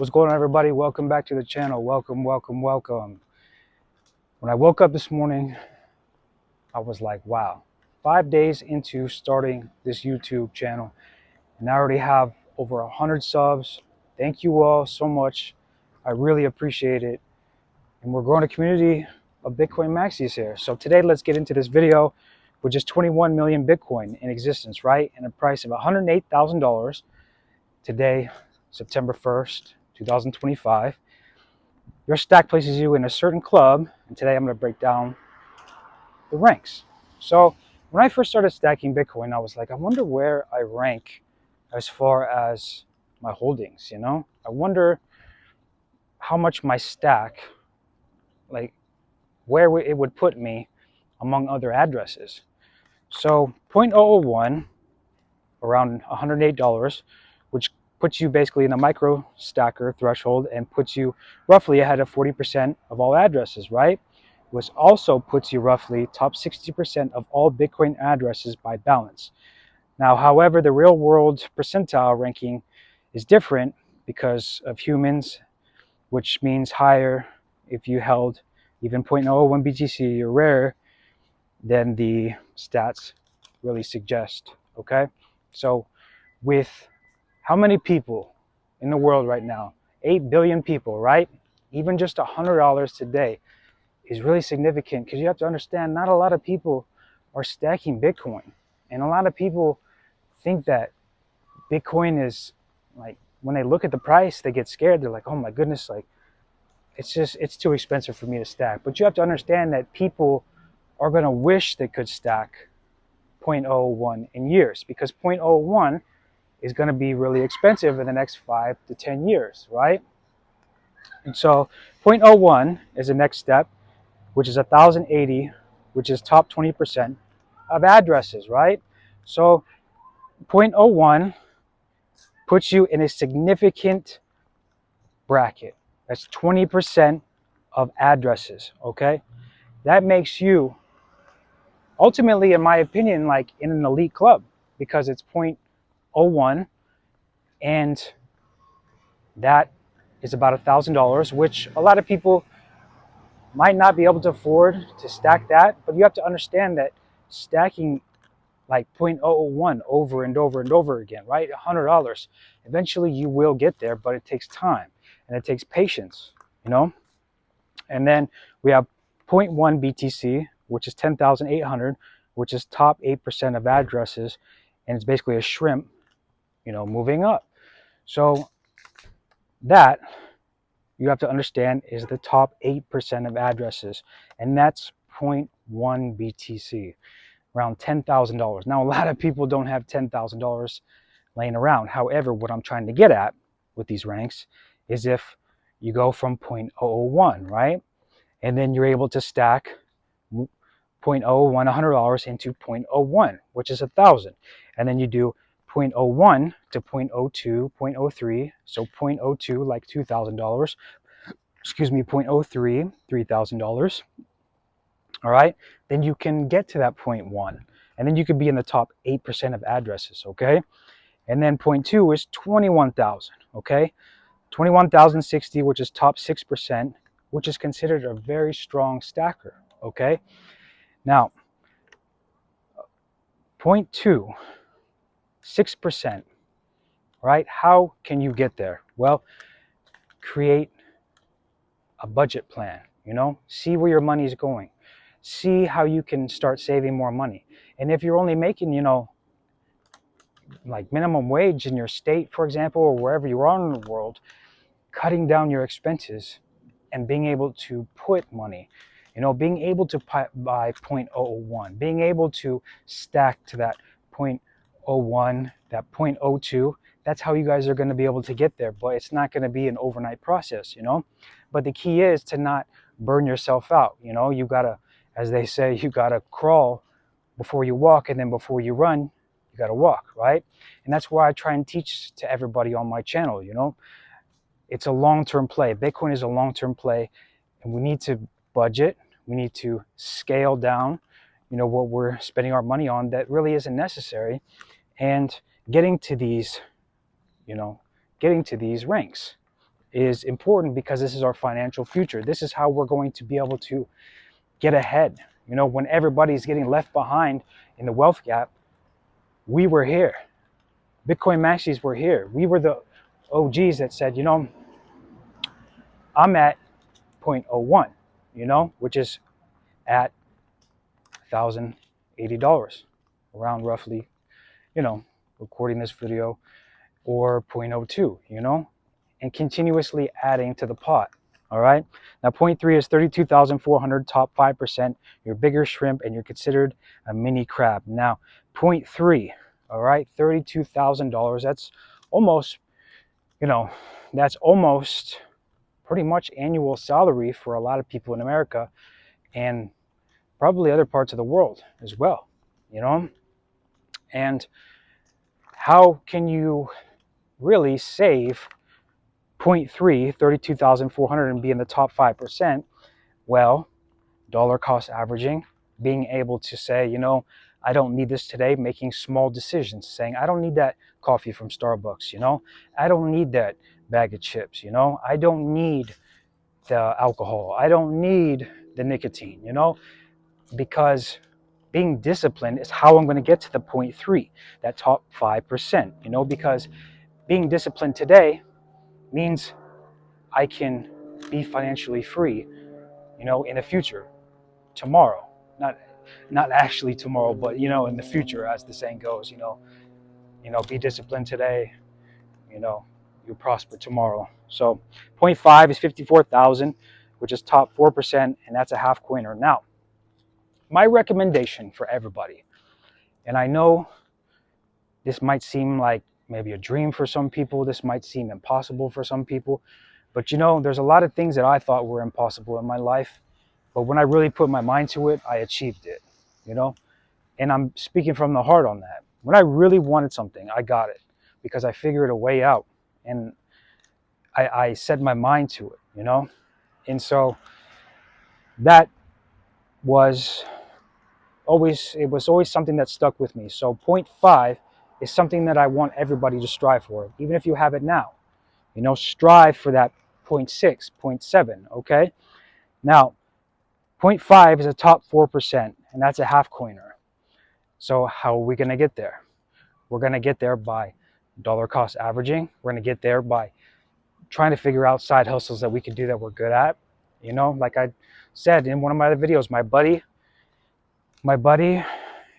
What's going on, everybody? Welcome back to the channel. Welcome. When I woke up this morning, I was like, wow, 5 days into starting this YouTube channel, and I already have over 100 subs. Thank you all so much. I really appreciate it. And we're growing a community of Bitcoin maxis here. So today, let's get into this video with just 21 million Bitcoin in existence, right? And a price of $108,000 today, September 1st, 2025. Your stack places you in a certain club, and today I'm going to break down the ranks. So when I first started stacking Bitcoin, I was like, I wonder where I rank as far as my holdings, I wonder how much my stack, like where it would put me among other addresses. So 0.001, around $108, which puts you basically in the micro stacker threshold and puts you roughly ahead of 40% of all addresses, right? Which also puts you roughly top 60% of all Bitcoin addresses by balance. Now, however, the real world percentile ranking is different because of humans, which means higher if you held even 0.001 BTC or rarer than the stats really suggest, okay? So with how many people in the world right now? 8 billion people, right? Even just $100 today is really significant, because you have to understand not a lot of people are stacking Bitcoin. And a lot of people think that Bitcoin is like, when they look at the price, they get scared. They're like, oh my goodness, like it's too expensive for me to stack. But you have to understand that people are going to wish they could stack 0.01 in years, because 0.01 is going to be really expensive in the next 5 to 10 years, right? And so 0.01 is the next step, which is 1,080, which is top 20% of addresses, right? So 0.01 puts you in a significant bracket. That's 20% of addresses, okay? That makes you, ultimately, in my opinion, like in an elite club, because it's 0.01, and that is about $1,000, which a lot of people might not be able to afford to stack that. But you have to understand that stacking like 0.001 over and over and over again, right? $100, eventually you will get there, but it takes time and it takes patience, And then we have 0.1 BTC, which is 10,800, which is top 8% of addresses, and it's basically a shrimp, moving up. So that, you have to understand, is the top 8% of addresses, and that's 0.1 BTC, around $10,000. Now, a lot of people don't have $10,000 laying around. However, what I'm trying to get at with these ranks is if you go from 0.001, right? And then you're able to stack 0.01 $100 into 0.01, which is 1,000. And then you do 0.01 to 0.02, 0.03, so 0.02 like $2,000. Excuse me, 0.03, $3,000. All right, then you can get to that 0.1, and then you could be in the top 8% of addresses, okay? And then 0.2 is 21,000, okay? 21,060, which is top 6%, which is considered a very strong stacker, okay? Now, 0.2, 6%, right? How can you get there? Well, create a budget plan, see where your money is going. See how you can start saving more money. And if you're only making, like minimum wage in your state, for example, or wherever you are in the world, cutting down your expenses and being able to put money, being able to buy 0.001, being able to stack to that 0.01, that 0.02, that's how you guys are going to be able to get there. But it's not going to be an overnight process, But the key is to not burn yourself out. You got to, as they say, you got to crawl before you walk, and then before you run, you got to walk, right? And that's why I try and teach to everybody on my channel, It's a long-term play. Bitcoin is a long-term play, and we need to budget. We need to scale down, what we're spending our money on that really isn't necessary, and getting to these ranks. is important because this is our financial future. This is how we're going to be able to get ahead. You know, when everybody's getting left behind in the wealth gap, we were here. Bitcoin maxis were here. We were the OGs that said, you know, I'm at 0.01, you know, which is at $1,080, around roughly, you know, recording this video, or 0.02, you know, and continuously adding to the pot. All right. Now, 0.3 is 32,400, top 5%. You're bigger shrimp and you're considered a mini crab. Now, 0.3, all right, $32,000. That's almost, you know, that's almost pretty much annual salary for a lot of people in America and probably other parts of the world as well, you know. And how can you really save 0.3, 32,400, and be in the top 5%? Well, dollar cost averaging, being able to say, you know, I don't need this today, making small decisions, saying, I don't need that coffee from Starbucks, you know, I don't need that bag of chips, you know, I don't need the alcohol, I don't need the nicotine, you know, because being disciplined is how I'm going to get to the 0.3, that top 5%, you know, because being disciplined today means I can be financially free, you know, in the future, tomorrow, not actually tomorrow, but, you know, in the future, as the saying goes, you know, be disciplined today, you know, you prosper tomorrow. So 0.5 is 54,000, which is top 4%, and that's a half coiner. Now, my recommendation for everybody, and I know this might seem like maybe a dream for some people, this might seem impossible for some people, but you know, there's a lot of things that I thought were impossible in my life, but when I really put my mind to it, I achieved it, you know. And I'm speaking from the heart on that. When I really wanted something, I got it because I figured a way out, and I set my mind to it, you know. And so that was always something that stuck with me. So 0.5 is something that I want everybody to strive for, even if you have it now. You know, strive for that 0.6, 0.7, okay? Now, 0.5 is a top 4%, and that's a half coiner. So how are we going to get there? We're going to get there by dollar cost averaging. We're going to get there by trying to figure out side hustles that we can do that we're good at. You know, like I said in one of my other videos, my buddy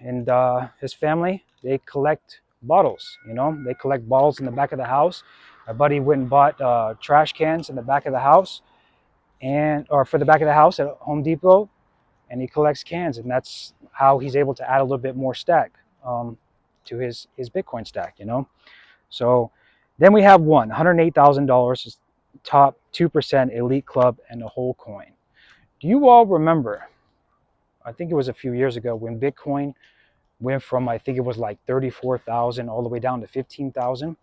and his family, they collect bottles. You know, they collect bottles in the back of the house. My buddy went and bought trash cans in the back of the house, or for the back of the house at Home Depot, and he collects cans, and that's how he's able to add a little bit more stack to his Bitcoin stack. You know, so then we have $108,000, top 2% elite club, and a whole coin. Do you all remember? I think it was a few years ago when Bitcoin went from, I think it was like 34,000 all the way down to 15,000.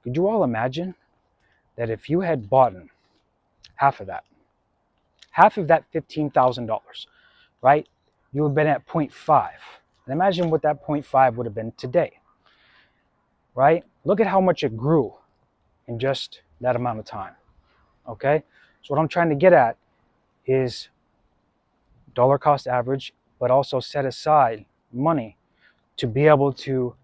Could you all imagine that if you had bought half of that $15,000, right? You would have been at 0.5. And imagine what that 0.5 would have been today, right? Look at how much it grew in just that amount of time, okay? So what I'm trying to get at is dollar cost average, but also set aside money to be able to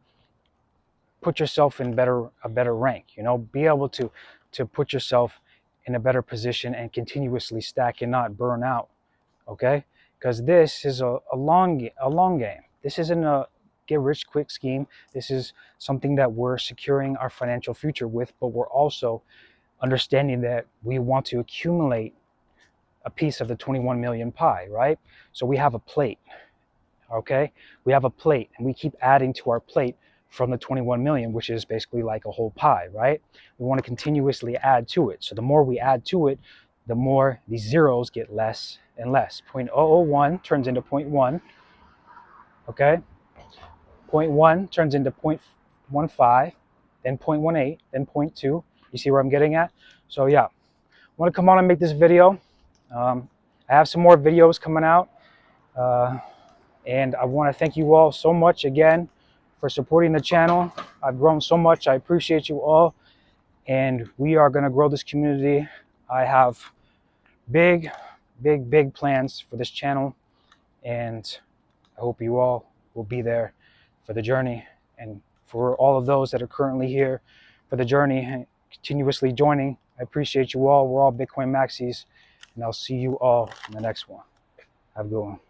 put yourself in a better rank, you know, be able to put yourself in a better position and continuously stack and not burn out, okay? Because this is a long game. This isn't a get rich quick scheme. This is something that we're securing our financial future with, but we're also understanding that we want to accumulate a piece of the 21 million pie, right? So we have a plate, okay? We have a plate, and we keep adding to our plate from the 21 million, which is basically like a whole pie, right? We want to continuously add to it. So the more we add to it, the more these zeros get less and less. 0.001 turns into 0.1, okay? 0.1 turns into 0.15, then 0.18, then 0.2. You see where I'm getting at? So yeah, I want to come on and make this video. I have some more videos coming out, and I want to thank you all so much again for supporting the channel. I've grown so much. I appreciate you all, and we are going to grow this community. I have big plans for this channel, and I hope you all will be there for the journey, and for all of those that are currently here for the journey and continuously joining. I appreciate you all. We're all Bitcoin maxis, and I'll see you all in the next one. Have a good one.